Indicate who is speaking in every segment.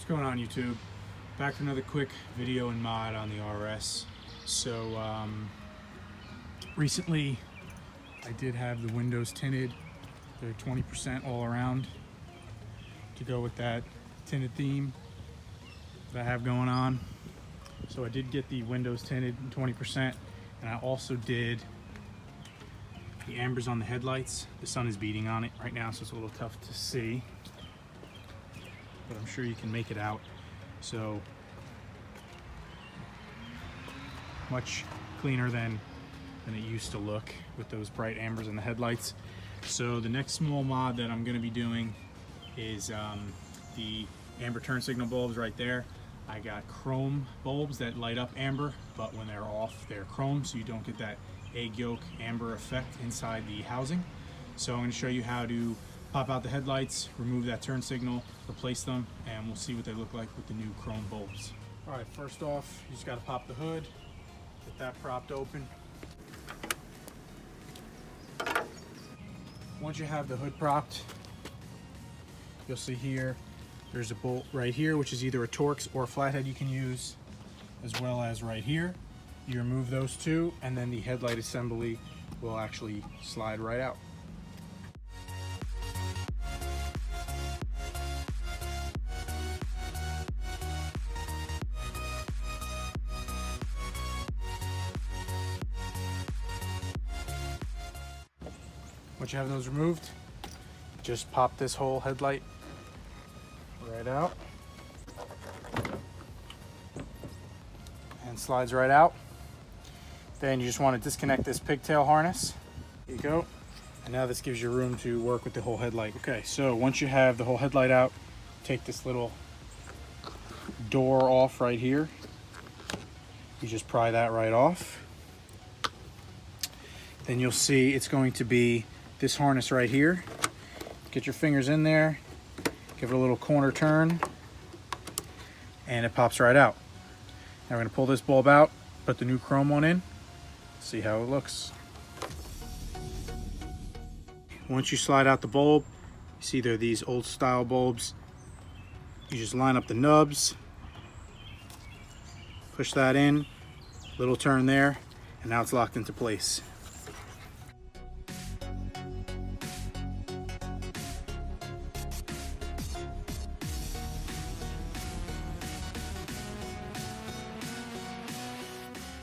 Speaker 1: going on, YouTube? Back for another quick video and mod on the RS. So recently I did have the windows tinted. They're 20% all around to go with that tinted theme that I have going on. So I did get the windows tinted 20%, and I also did the ambers on the headlights. The sun is beating on it right now, so it's a little tough to see, but I'm sure you can make it out. So much cleaner than it used to look with those bright ambers in the headlights. So the next small mod that I'm going to be doing is the amber turn signal bulbs right there. I got chrome bulbs that light up amber, but when they're off, they're chrome, so you don't get that egg yolk amber effect inside the housing. So I'm going to show you how to pop out the headlights, remove that turn signal, replace them, and we'll see what they look like with the new chrome bulbs. All right, first off, you just got to pop the hood, get that propped open. Once you have the hood propped, you'll see here there's a bolt right here, which is either a Torx or a flathead you can use, as well as right here. You remove those two, and then the headlight assembly will actually slide right out. Once you have those removed, just pop this whole headlight right out, and slides right out. Then you just want to disconnect this pigtail harness. There you go. And now this gives you room to work with the whole headlight. Okay, so once you have the whole headlight out, take this little door off right here. You just pry that right off. Then you'll see it's going to be this harness right here. Get your fingers in there, give it a little corner turn, and it pops right out. Now we're going to pull this bulb out, put the new chrome one in, see how it looks. Once you slide out the bulb, you see they're these old style bulbs. You just line up the nubs, push that in, little turn there, and now it's locked into place.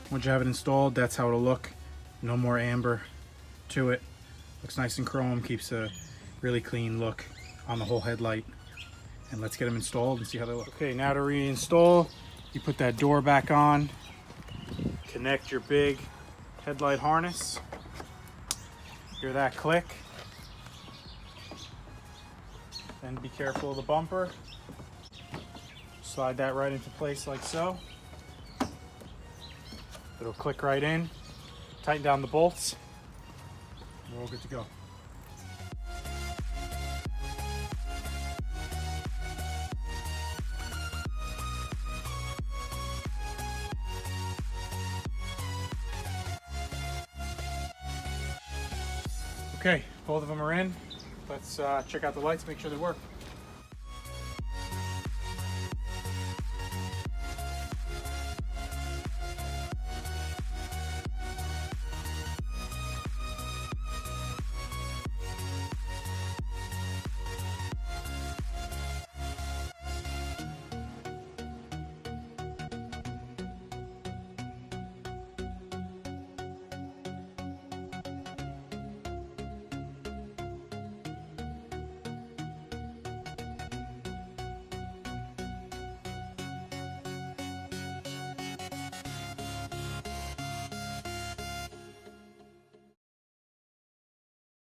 Speaker 1: Once you have it installed, that's how it'll look. No more amber to it. Looks nice and chrome, keeps a really clean look on the whole headlight. And let's get them installed and see how they look. Okay, now to reinstall, you put that door back on, connect your big headlight harness. Hear that click. Then be careful of the bumper. Slide that right into place like so. It'll click right in, tighten down the bolts, and we're all good to go. Okay, both of them are in. Let's check out the lights, make sure they work.